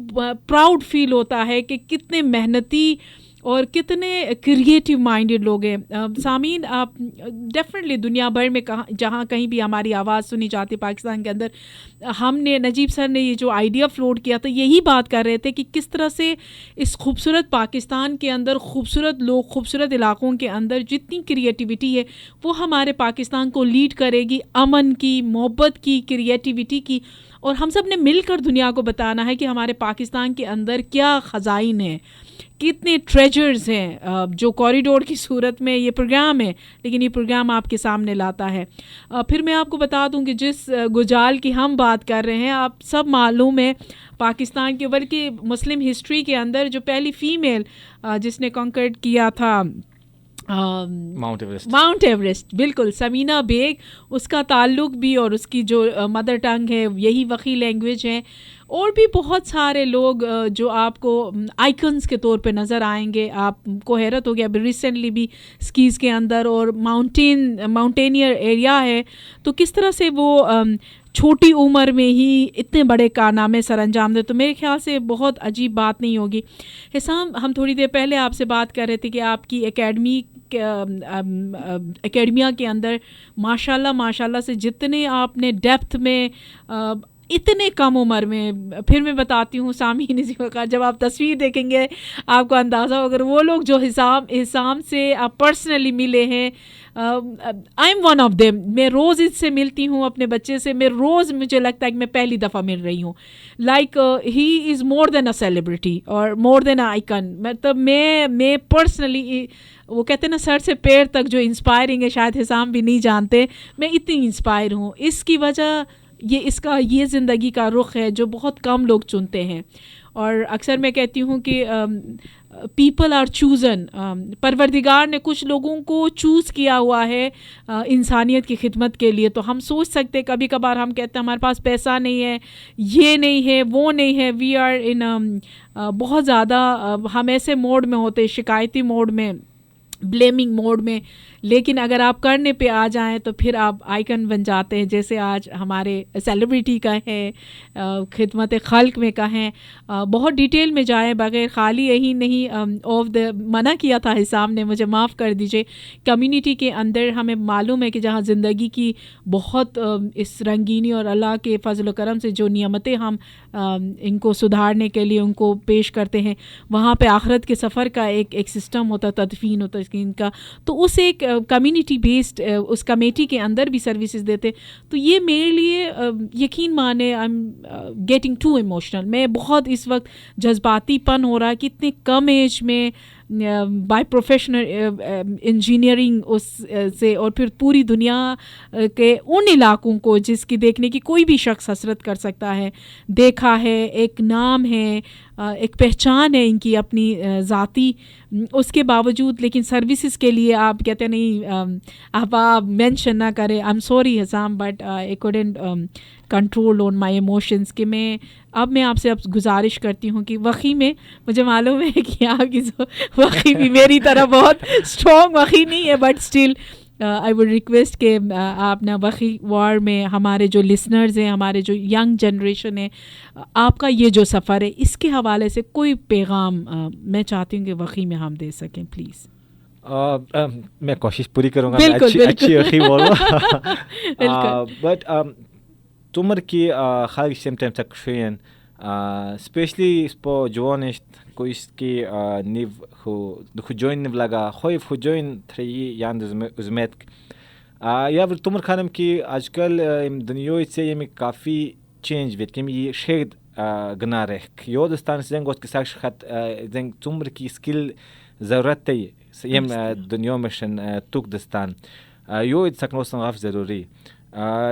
प्राउड फील होता है कि कितने मेहनती और कितने क्रिएटिव माइंडेड लोग हैं। सामीन, आप डेफिनेटली दुनिया भर में जहाँ कहीं भी हमारी आवाज़ सुनी जाती पाकिस्तान के अंदर, हमने नजीब सर ने ये जो आइडिया फ्लोट किया था, यही बात कर रहे थे कि किस तरह से इस खूबसूरत पाकिस्तान के अंदर खूबसूरत लोग, खूबसूरत इलाकों के अंदर जितनी क्रिएटिविटी है वो हमारे पाकिस्तान को लीड करेगी अमन की, मोहब्बत की, क्रिएटिविटी की। और हम सब ने मिलकर दुनिया को बताना है कि हमारे पाकिस्तान के अंदर क्या ख़ज़ाइन है, कितने ट्रेजर्स हैं, जो कॉरिडोर की सूरत में ये प्रोग्राम है, लेकिन ये प्रोग्राम आपके सामने लाता है। फिर मैं आपको बता दूं कि जिस गुजाल की हम बात कर रहे हैं, आप सब मालूम है पाकिस्तान के, बल्कि मुस्लिम हिस्ट्री के अंदर जो पहली फ़ीमेल जिसने कॉन्कर्ड किया था माउंट एवरेस्ट, बिल्कुल, समीना बेग, उसका ताल्लुक़ भी और उसकी जो मदर टंग है यही वक़ी लैंग्वेज है। और भी बहुत सारे लोग जो आपको आइकन्स के तौर पे नज़र आएंगे, आपको हैरत हो गया। अभी रिसेंटली भी स्कीज़ के अंदर और माउंटेनियर एरिया है, तो किस तरह से वो छोटी उम्र में ही इतने बड़े कारनामे सर अंजाम दे, तो मेरे ख्याल से बहुत अजीब बात नहीं होगी। हिसाम, हम थोड़ी देर पहले आपसे बात कर रहे थे कि आपकी एकेडमिया के अंदर माशाल्लाह से जितने आपने डेप्थ में इतने कम उम्र में, फिर मैं बताती हूँ सामीन इसी वक्त, जब आप तस्वीर देखेंगे आपको अंदाज़ा होगा। वो लोग जो हिसाम से आप पर्सनली मिले हैं, I am one of them. मैं रोज़ इससे मिलती हूँ अपने बच्चे से, मैं रोज़, मुझे लगता है कि मैं पहली दफ़ा मिल रही हूँ। Like he is more than a celebrity और मोर देन अ आइकन। मतलब मैं पर्सनली, वो कहते हैं ना सर से पैर तक जो इंस्पायरिंग है, शायद हिसाम भी नहीं जानते मैं इतनी इंस्पायर हूँ। इसकी वजह ये ज़िंदगी का रुख है जो बहुत कम लोग चुनते हैं। और अक्सर मैं कहती हूँ कि पीपल आर चूज़न, परवरदिगार ने कुछ लोगों को चूज़ किया हुआ है इंसानियत की खिदमत के लिए। तो हम सोच सकते, कभी कभार हम कहते हैं हमारे पास पैसा नहीं है, ये नहीं है, वो नहीं है, वी आर इन बहुत ज़्यादा हम ऐसे मोड में होते, शिकायती मोड में, ब्लेमिंग मोड में। लेकिन अगर आप करने पे आ जाएं तो फिर आप आइकन बन जाते हैं, जैसे आज हमारे सेलिब्रिटी का है, खिदमत खल्क में का है। बहुत डिटेल में जाए बगैर, खाली यही नहीं ऑफ द मना किया था हिसाम ने, मुझे माफ़ कर दीजिए। कम्युनिटी के अंदर हमें मालूम है कि जहाँ ज़िंदगी की बहुत इस रंगीनी और अल्लाह के फजल करम से जो नियमतें हम इनको सुधारने के लिए उनको पेश करते हैं, वहाँ पे आखिरत के सफ़र का एक सिस्टम होता, तदफीन होता इनका। तो उस एक कम्युनिटी बेस्ड उस कमेटी के अंदर भी सर्विसेज देते। तो ये मेरे लिए यकीन माने, I am getting too emotional, मैं बहुत इस वक्त जज्बातीपन हो रहा है कि इतने कम एज में बाय प्रोफेशनल इंजीनियरिंग उस से, और फिर पूरी दुनिया के उन इलाकों को जिसकी देखने की कोई भी शख्स हसरत कर सकता है, देखा है, एक नाम है, एक पहचान है इनकी अपनी ज़ाती, उसके बावजूद लेकिन सर्विसेज के लिए आप कहते हैं नहीं, आप मेंशन ना करें। I am sorry Hisam, but I couldn't control on my emotions कि मैं आपसे अब गुजारिश करती हूँ कि वक़ी में, मुझे मालूम है कि आपकी वक़ी भी मेरी तरह बहुत स्ट्रॉन्ग वक़ी नहीं है, but still I would request कि आप ना वक़ी वार में हमारे जो लिसनर्स हैं, हमारे जो यंग जनरेशन है, आपका ये जो सफ़र है, इसके हवाले से कोई पैगाम मैं चाहती हूँ कि वक़ी में हम दे सकें, प्लीज़। मैं कोशिश पूरी करूँगा, अच्छी वक़ी बोलो। बट तुमर की खाली सिम्टम तक शेन स्पेशली स्पो जवान को इसकी निव खु जोइन निव लगा खोई खु जोइन थ्री यान उज़मेत या तुमर खानम की आजकल दुनिया से ये में काफ़ी चेंज वेट कि ये शेद गना रह यो दस्तान से जंग उसके साक्ष खत जंग तुमर की स्किल ज़रूरत है ये दुनिया में शन तुक दस्तान यो इत सकनो संगाफ ज़रूरी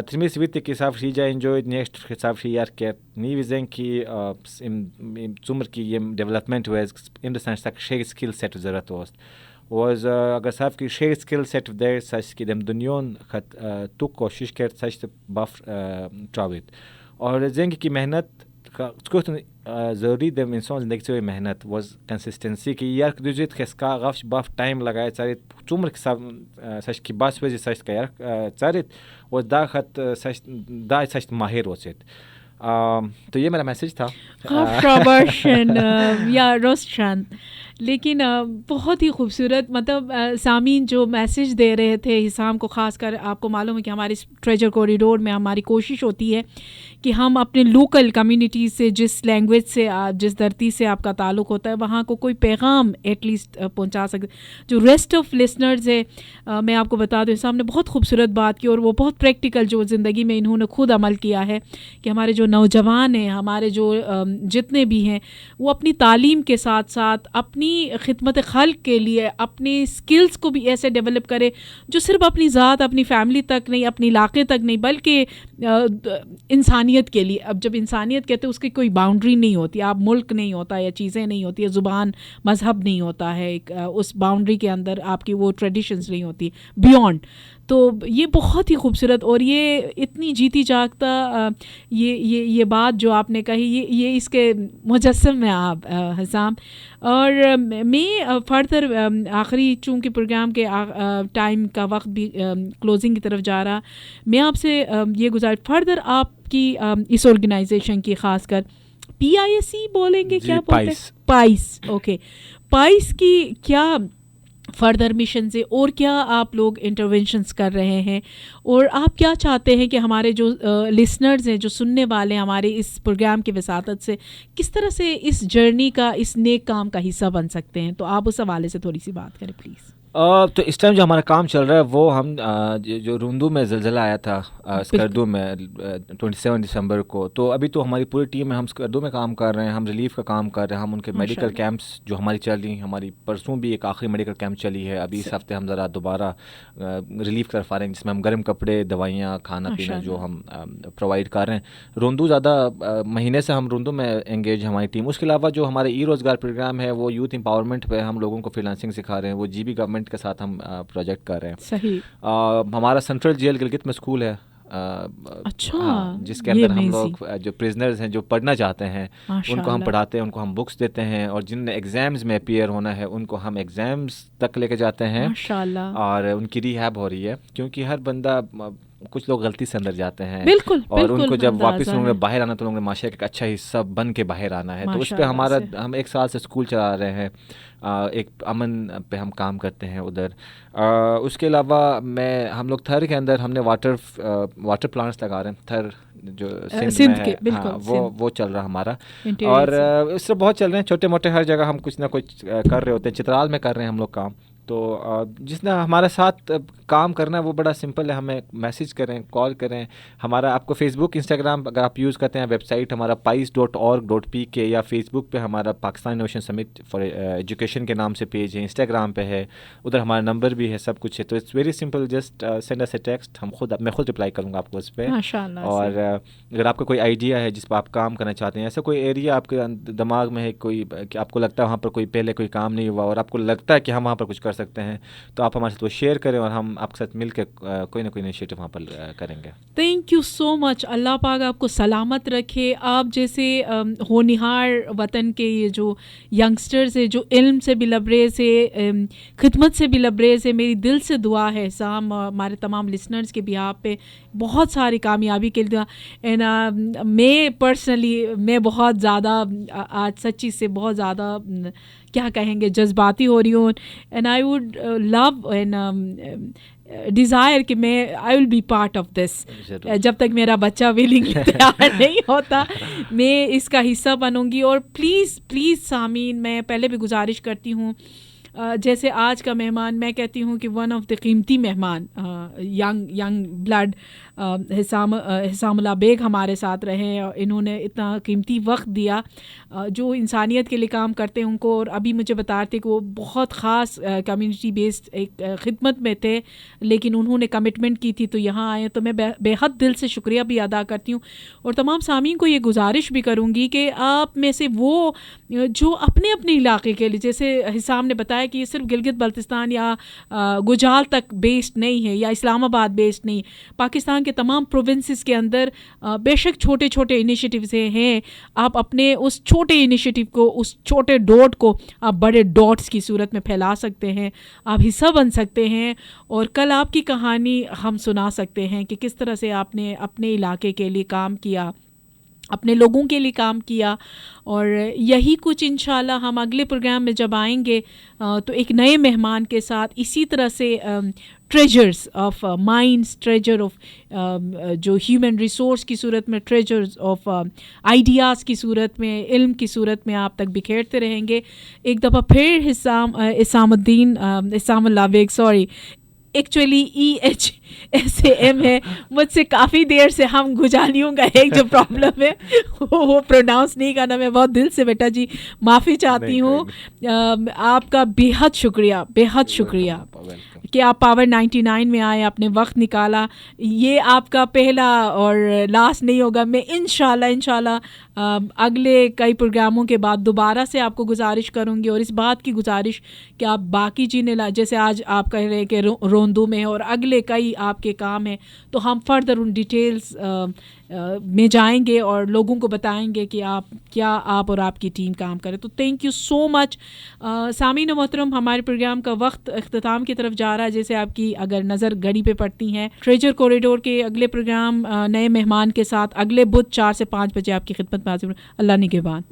Trimis witte ki saf shija enjoyed next saf shiyar ke ni wizen ki im zumr ki yem development was in the sense that share skill set zarat was agar saf ki share skill set there sach ki dem dunyon khat tu koshish kert sach buff trawit और ज़िंदगी की मेहनत को ज़रूरी दम इंसान ज़िंदगी से मेहनत was consistency की यार दूसरे खिसका गफ्श बाफ टाइम लगाए सारे चुम्र के साथ सच की बात वजह सच का यार सारे वो दा खत सच दा सच माहिर हो सेट तो ये मेरा मैसेज था। या रोशन लेकिन बहुत ही खूबसूरत, मतलब सामीन जो मैसेज दे रहे थे हिसाम को, ख़ासकर आपको मालूम है कि हमारे ट्रेजर कॉरिडोर में हमारी कोशिश होती है कि हम अपने लोकल कम्युनिटीज़ से, जिस लैंग्वेज से जिस धरती से आपका ताल्लुक़ होता है, वहाँ को कोई पैगाम एटलीस्ट पहुँचा सकते। जो रेस्ट ऑफ लिसनर्स है, मैं आपको बता दूँ, हिसाम ने बहुत खूबसूरत बात की और वो बहुत प्रैक्टिकल जो ज़िंदगी में इन्होंने खुद अमल किया है कि हमारे जो नौजवान हैं, हमारे जो जितने भी हैं, वो अपनी तालीम के साथ साथ अपनी खिदमत खल्क के लिए अपनी स्किल्स को भी ऐसे डेवलप करे जो सिर्फ अपनी ज़ात, अपनी फैमिली तक नहीं, अपने इलाके तक नहीं, बल्कि इंसानियत के लिए। अब जब इंसानियत कहते हैं उसकी कोई बाउंड्री नहीं होती, आप मुल्क नहीं होता या चीज़ें नहीं होती, ज़ुबान मज़हब नहीं होता है, उस बाउंड्री के अंदर आपकी वो ट्रेडिशंस नहीं होती बियॉन्ड। तो ये बहुत ही खूबसूरत और ये इतनी जीती जागता ये बात जो आपने कही, ये इसके मुजस्सम है आप हिसाम। और मैं फ़र्दर आखिरी, चूँकि प्रोग्राम के टाइम का वक्त भी क्लोजिंग की तरफ जा रहा, मैं आपसे ये गुजारिश फर्दर आपकी इस ऑर्गेनाइजेशन की, ख़ासकर PISE बोलेंगे, क्या बोलते हैं, पाइस, ओके, पाइस की क्या फर्दर मिशन से और क्या आप लोग इंटरवेंशंस कर रहे हैं, और आप क्या चाहते हैं कि हमारे जो लिसनर्स हैं, जो सुनने वाले हमारे इस प्रोग्राम की वसातत से किस तरह से इस जर्नी का, इस नेक काम का हिस्सा बन सकते हैं? तो आप उस हवाले से थोड़ी सी बात करें प्लीज़। तो इस टाइम जो हमारा काम चल रहा है वो हम जो रुंदू में ज़लज़ला आया था स्कर्दू में 27 दिसंबर को, तो अभी तो हमारी पूरी टीम है, हम स्कर्दू में काम कर रहे हैं, हम रिलीफ का काम कर रहे हैं, हम उनके मेडिकल कैंप्स जो हमारी चल रही, हमारी परसों भी एक आखिरी मेडिकल कैंप चली है, अभी इस हफ्ते हम ज़रा दोबारा रिलीफ कर पा रहे हैं, जिसमें हम गर्म कपड़े, दवाइयाँ, खाना पीना जो हम प्रोवाइड कर रहे हैं। रुंदू ज़्यादा महीने से हम रुंदू में एंगेज हमारी टीम। उसके अलावा जो हमारे रोज़गार प्रोग्राम है वो यूथ एम्पावरमेंट पे हम लोगों को फ्रीलांसिंग सिखा रहे हैं, वो GB गवर्नमेंट के साथ हम प्रोजेक्ट कर रहे हैं। सही। हमारा सेंट्रल जेल गिलगित में स्कूल है, अच्छा, जिसके अंदर हम लोग जो प्रिजनर्स हैं जो पढ़ना चाहते हैं उनको हम पढ़ाते हैं, उनको हम बुक्स देते हैं, और जिनने एग्ज़ाम्स में अपीयर होना है उनको हम एग्ज़ाम्स तक लेके जाते हैं, और उनकी रिहैब हो रही है, क्योंकि हर बंदा, कुछ लोग गलती से अंदर जाते हैं, बिल्कुल, और बिल्कुल, उनको जब वापस उन्होंने बाहर आना तो उन्होंने माशरे का अच्छा हिस्सा बन के बाहर आना है। तो उस पर हमारा, हम 1 साल से स्कूल चला रहे हैं, एक अमन पे हम काम करते हैं उधर। उसके अलावा हम लोग थर के अंदर हमने वाटर प्लांट्स लगा रहे हैं, थर जो सिंध में है, हाँ, वो चल रहा हमारा, और इससे बहुत चल रहे हैं, छोटे मोटे हर जगह हम कुछ ना कुछ कर रहे होते हैं। चित्राल में कर रहे हैं हम लोग काम। तो जिसने हमारे साथ काम करना है वो बड़ा सिंपल है, हमें मैसेज करें, कॉल करें। हमारा आपको फेसबुक, इंस्टाग्राम अगर आप यूज़ करते हैं, वेबसाइट हमारा pais.org.pk, या फेसबुक पे हमारा Pakistan ocean summit for education के नाम से पेज है, इंस्टाग्राम पे है, उधर हमारा नंबर भी है, सब कुछ है। तो it's very simple, just send us A text, मैं खुद रिप्लाई करूँगा आपको उस पर। और अगर आपका कोई आइडिया है जिस पर आप काम करना चाहते हैं, ऐसा कोई एरिया आपके दिमाग में है, कोई कि आपको लगता है वहाँ पर कोई पहले कोई काम नहीं हुआ और आपको लगता है कि हम वहाँ पर कुछ कर सकते हैं, तो आप हमारे साथ वो शेयर करें और हम आपके साथ मिलकर कोई ना कोई इनिशिएटिव वहाँ पर करेंगे। Thank you so much. Allah पाक आपको सलामत रखे। आप जैसे होनहार वतन के ये जो यंगस्टर्स है, जो इल्म से भी लबरेज है, खिदमत से भी लबरेज है, मेरी दिल से दुआ है साम हमारे तमाम लिसनर्स के बिहाफ पे बहुत सारी कामयाबी के लिए। एंड मैं पर्सनली बहुत ज़्यादा आज सच्ची से बहुत ज़्यादा क्या कहेंगे जज्बाती हो रही हूँ। And I would love and desire कि I will be part of this. जब तक मेरा बच्चा विलिंगली तैयार नहीं होता मैं इसका हिस्सा बनूंगी। और प्लीज़ सामीन, मैं पहले भी गुजारिश करती हूँ, जैसे आज का मेहमान, मैं कहती हूँ कि वन ऑफ द कीमती मेहमान यंग ब्लड हिसामुल्लाह बेग हमारे साथ रहे और इन्होंने इतना कीमती वक्त दिया, जो इंसानियत के लिए काम करते हैं उनको। और अभी मुझे बताते कि वो बहुत ख़ास कम्युनिटी बेस्ड एक खिदमत में थे, लेकिन उन्होंने कमिटमेंट की थी तो यहाँ आए। तो मैं बेहद दिल से शुक्रिया भी अदा करती हूँ। और तमाम सामीन को ये गुजारिश भी करूँगी कि आप में से वो जो अपने अपने इलाके के लिए, जैसे हिसाम ने बताया कि ये सिर्फ गिलगित बल्तिस्तान या गुजाल तक बेस्ड नहीं है या इस्लामाबाद बेस्ड नहीं, पाकिस्तान के तमाम प्रोविंसेस के अंदर बेशक छोटे छोटे इनिशिएटिव्स हैं। आप अपने उस छोटे इनिशिएटिव को, उस छोटे डॉट को आप बड़े डॉट्स की सूरत में फैला सकते हैं, आप हिस्सा बन सकते हैं। और कल आपकी कहानी हम सुना सकते हैं कि किस तरह से आपने अपने इलाके के लिए काम किया, अपने लोगों के लिए काम किया। और यही कुछ इंशाल्लाह हम अगले प्रोग्राम में जब आएंगे तो एक नए मेहमान के साथ इसी तरह से treasures of minds, treasure of जो ह्यूमन रिसोर्स की सूरत में, ट्रेजर्स ऑफ आइडियाज़ की सूरत में, इल्म की सूरत में आप तक बिखेरते रहेंगे। एक दफ़ा फिर इसामुल्लाह बेग, सॉरी एक्चुअली EHSAM है, मुझसे काफ़ी देर से हम गुजारियों का एक जो प्रॉब्लम है वो प्रोनाउंस नहीं करना। मैं बहुत दिल से बेटा जी माफ़ी चाहती हूँ। आपका बेहद शुक्रिया कि आप पावर 99 में आए, आपने वक्त निकाला। ये आपका पहला और लास्ट नहीं होगा। मैं इंशाल्लाह अगले कई प्रोग्रामों के बाद दोबारा से आपको गुजारिश करूँगी, और इस बात की गुजारिश कि आप बाकी चीज़ें जैसे आज आप कह रहे हैं कि रोंदू में और अगले कई आपके काम हैं, तो हम फर्दर उन डिटेल्स में जाएंगे और लोगों को बताएंगे कि आप और आपकी टीम काम करें। तो थैंक यू सो मच। सामीन मोहतरम, हमारे प्रोग्राम का वक्त अख्ताम की तरफ जा रहा है। जैसे आपकी अगर नज़र घड़ी पे पड़ती हैं, ट्रेजर कॉरिडोर के अगले प्रोग्राम नए मेहमान के साथ अगले बुध 4 से 5 बजे आपकी खिदमत में हाजिर। अल्लाह निगहबान।